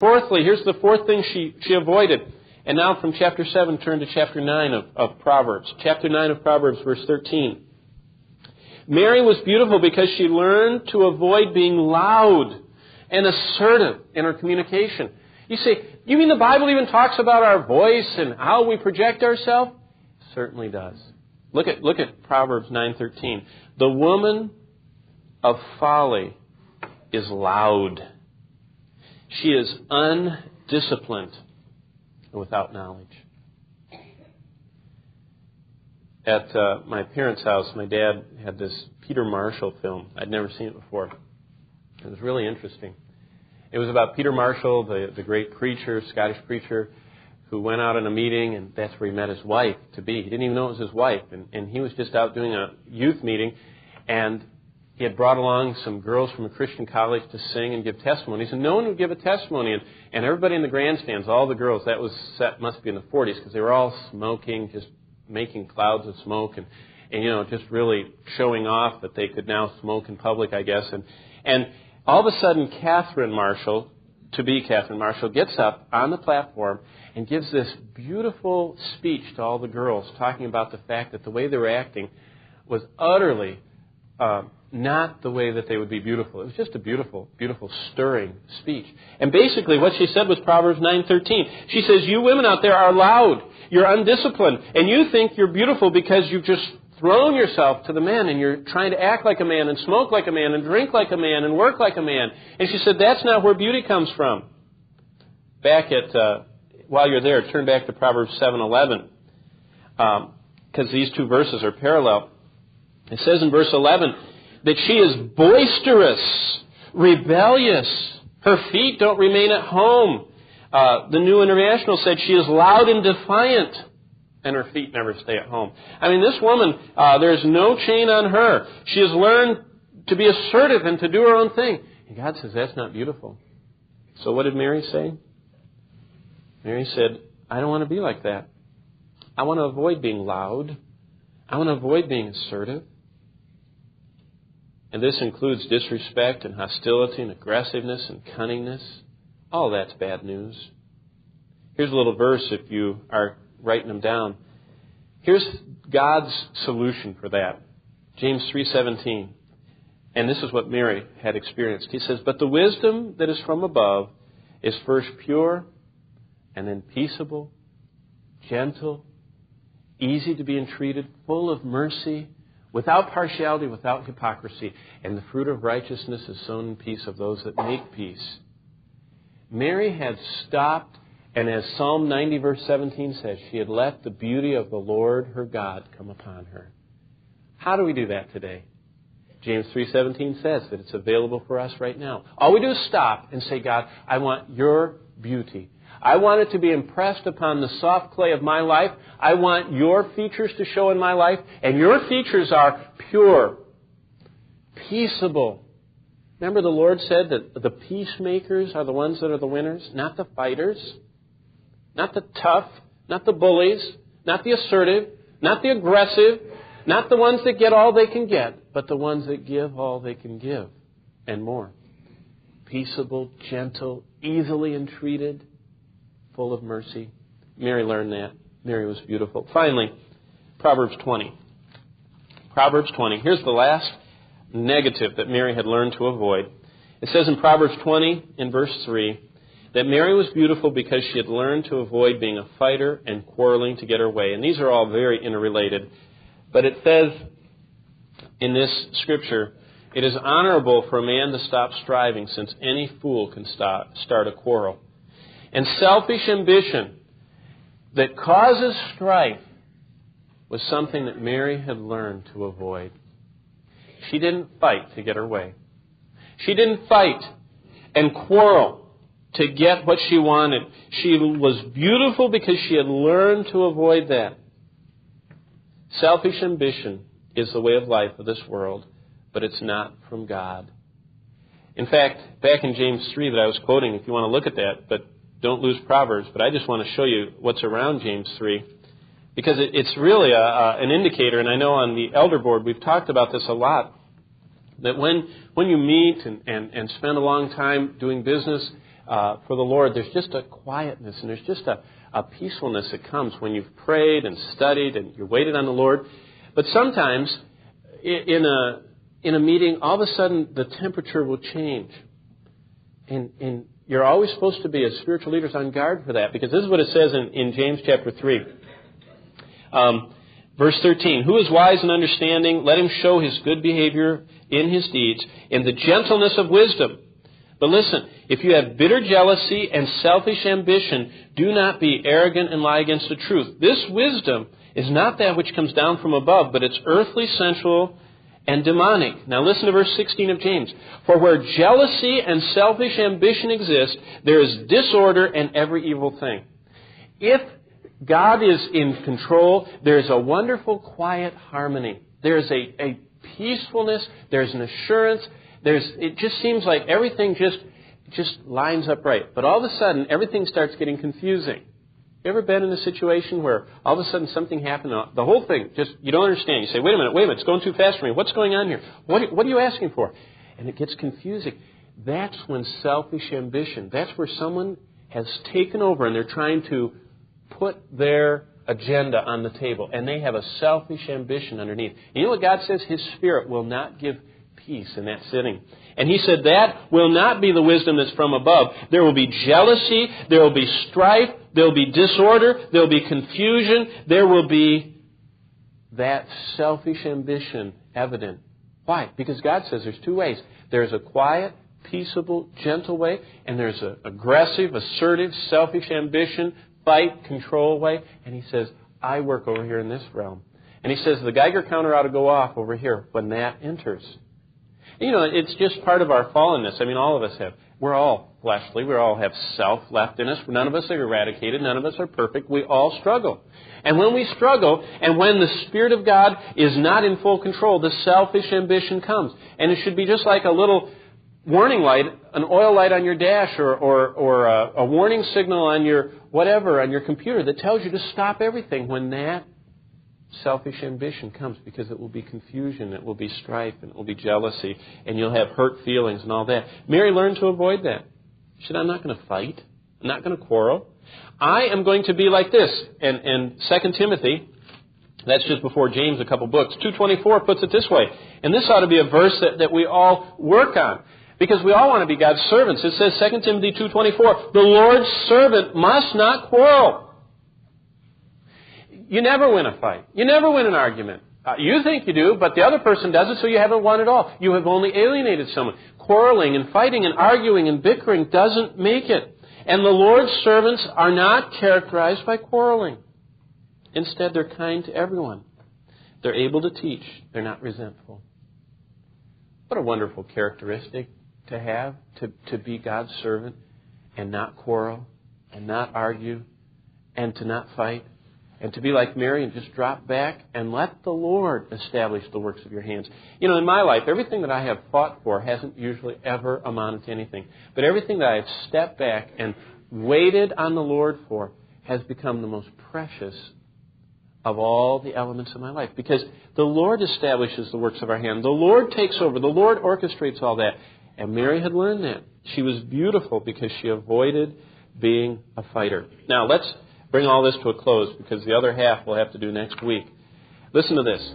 Fourthly, here's the fourth thing she avoided. And now from chapter 7, turn to chapter 9 of Proverbs. Chapter 9 of Proverbs, verse 13. Mary was beautiful because she learned to avoid being loud and assertive in her communication. You say, you mean the Bible even talks about our voice and how we project ourselves? It certainly does. Look at Proverbs 9:13. The woman of folly is loud. She is undisciplined and without knowledge. At my parents' house, my dad had this Peter Marshall film. I'd never seen it before. It was really interesting. It was about Peter Marshall, the great preacher, Scottish preacher, who went out in a meeting, and that's where he met his wife to be. He didn't even know it was his wife, and he was just out doing a youth meeting, and he had brought along some girls from a Christian college to sing and give testimonies, and no one would give a testimony, and everybody in the grandstands, all the girls, that was set, must be in the 40s, because they were all smoking, just making clouds of smoke, and just really showing off that they could now smoke in public, I guess, and all of a sudden, Catherine Marshall, to-be Catherine Marshall, gets up on the platform and gives this beautiful speech to all the girls, talking about the fact that the way they were acting was utterly not the way that they would be beautiful. It was just a beautiful, beautiful, stirring speech. And basically what she said was Proverbs 9:13. She says, you women out there are loud, you're undisciplined, and you think you're beautiful because you've just thrown yourself to the men, and you're trying to act like a man, and smoke like a man, and drink like a man, and work like a man. And she said, that's not where beauty comes from. While you're there, turn back to Proverbs 7:11, because these two verses are parallel. It says in verse 11 that she is boisterous, rebellious. Her feet don't remain at home. The New International said she is loud and defiant, and her feet never stay at home. I mean, this woman, there's no chain on her. She has learned to be assertive and to do her own thing. And God says, that's not beautiful. So what did Mary say? Mary said, I don't want to be like that. I want to avoid being loud. I want to avoid being assertive. And this includes disrespect and hostility and aggressiveness and cunningness. All that's bad news. Here's a little verse if you are writing them down. Here's God's solution for that. James 3:17. And this is what Mary had experienced. He says, but the wisdom that is from above is first pure, and then peaceable, gentle, easy to be entreated, full of mercy, without partiality, without hypocrisy. And the fruit of righteousness is sown in peace of those that make peace. Mary had stopped, and as Psalm 90 verse 17 says, she had let the beauty of the Lord her God come upon her. How do we do that today? James 3:17 says that it's available for us right now. All we do is stop and say, God, I want your beauty. I want it to be impressed upon the soft clay of my life. I want your features to show in my life. And your features are pure, peaceable. Remember the Lord said that the peacemakers are the ones that are the winners, not the fighters, not the tough, not the bullies, not the assertive, not the aggressive, not the ones that get all they can get, but the ones that give all they can give and more. Peaceable, gentle, easily entreated, full of mercy. Mary learned that. Mary was beautiful. Finally, Proverbs 20. Proverbs 20. Here's the last negative that Mary had learned to avoid. It says in Proverbs 20, in verse 3, that Mary was beautiful because she had learned to avoid being a fighter and quarreling to get her way. And these are all very interrelated. But it says in this scripture, it is honorable for a man to stop striving, since any fool can start a quarrel. And selfish ambition that causes strife was something that Mary had learned to avoid. She didn't fight to get her way. She didn't fight and quarrel to get what she wanted. She was beautiful because she had learned to avoid that. Selfish ambition is the way of life of this world, but it's not from God. In fact, back in James 3 that I was quoting, if you want to look at that, but don't lose Proverbs, but I just want to show you what's around James 3, because it's really an indicator, and I know on the elder board we've talked about this a lot, that when you meet and spend a long time doing business, for the Lord, there's just a quietness and there's just a peacefulness that comes when you've prayed and studied and you're waited on the Lord. But sometimes in a meeting, all of a sudden the temperature will change. And you're always supposed to be, as spiritual leaders, on guard for that. Because this is what it says in James chapter 3. Verse 13, who is wise and understanding? Let him show his good behavior in his deeds, in the gentleness of wisdom. But listen, if you have bitter jealousy and selfish ambition, do not be arrogant and lie against the truth. This wisdom is not that which comes down from above, but it's earthly, sensual, and demonic. Now listen to verse 16 of James. For where jealousy and selfish ambition exist, there is disorder and every evil thing. If God is in control, there is a wonderful quiet harmony. There is a peacefulness, there's an assurance, it just seems like everything just lines up right. But all of a sudden, everything starts getting confusing. You ever been in a situation where all of a sudden something happened, the whole thing, you don't understand. You say, wait a minute, it's going too fast for me. What's going on here? What are you asking for? And it gets confusing. That's when selfish ambition, that's where someone has taken over and they're trying to put their agenda on the table. And they have a selfish ambition underneath. And you know what God says? His Spirit will not give peace in that sitting. And He said that will not be the wisdom that's from above. There will be jealousy, there will be strife, there will be disorder, there will be confusion, there will be that selfish ambition evident. Why? Because God says there's two ways. There's a quiet, peaceable, gentle way, and there's an aggressive, assertive, selfish ambition, fight, control way. And He says, I work over here in this realm. And He says the Geiger counter ought to go off over here when that enters. You know, it's just part of our fallenness. I mean, all of us have. We're all fleshly. We all have self left in us. None of us are eradicated. None of us are perfect. We all struggle. And when we struggle, and when the Spirit of God is not in full control, the selfish ambition comes. And it should be just like a little warning light, an oil light on your dash, or a warning signal on your whatever, on your computer that tells you to stop everything when that selfish ambition comes, because it will be confusion, it will be strife, and it will be jealousy, and you'll have hurt feelings and all that. Mary learned to avoid that. She said, I'm not going to fight. I'm not going to quarrel. I am going to be like this. And 2 Timothy, that's just before James, a couple books, 2:24 puts it this way. And this ought to be a verse that we all work on, because we all want to be God's servants. It says, 2 Timothy 2:24, the Lord's servant must not quarrel. You never win a fight. You never win an argument. You think you do, but the other person doesn't, so you haven't won at all. You have only alienated someone. Quarreling and fighting and arguing and bickering doesn't make it. And the Lord's servants are not characterized by quarreling. Instead, they're kind to everyone. They're able to teach. They're not resentful. What a wonderful characteristic to have, to be God's servant and not quarrel and not argue and to not fight. And to be like Mary and just drop back and let the Lord establish the works of your hands. You know, in my life, everything that I have fought for hasn't usually ever amounted to anything. But everything that I have stepped back and waited on the Lord for has become the most precious of all the elements of my life. Because the Lord establishes the works of our hands. The Lord takes over. The Lord orchestrates all that. And Mary had learned that. She was beautiful because she avoided being a fighter. Now, let's bring all this to a close, because the other half we'll have to do next week. Listen to this.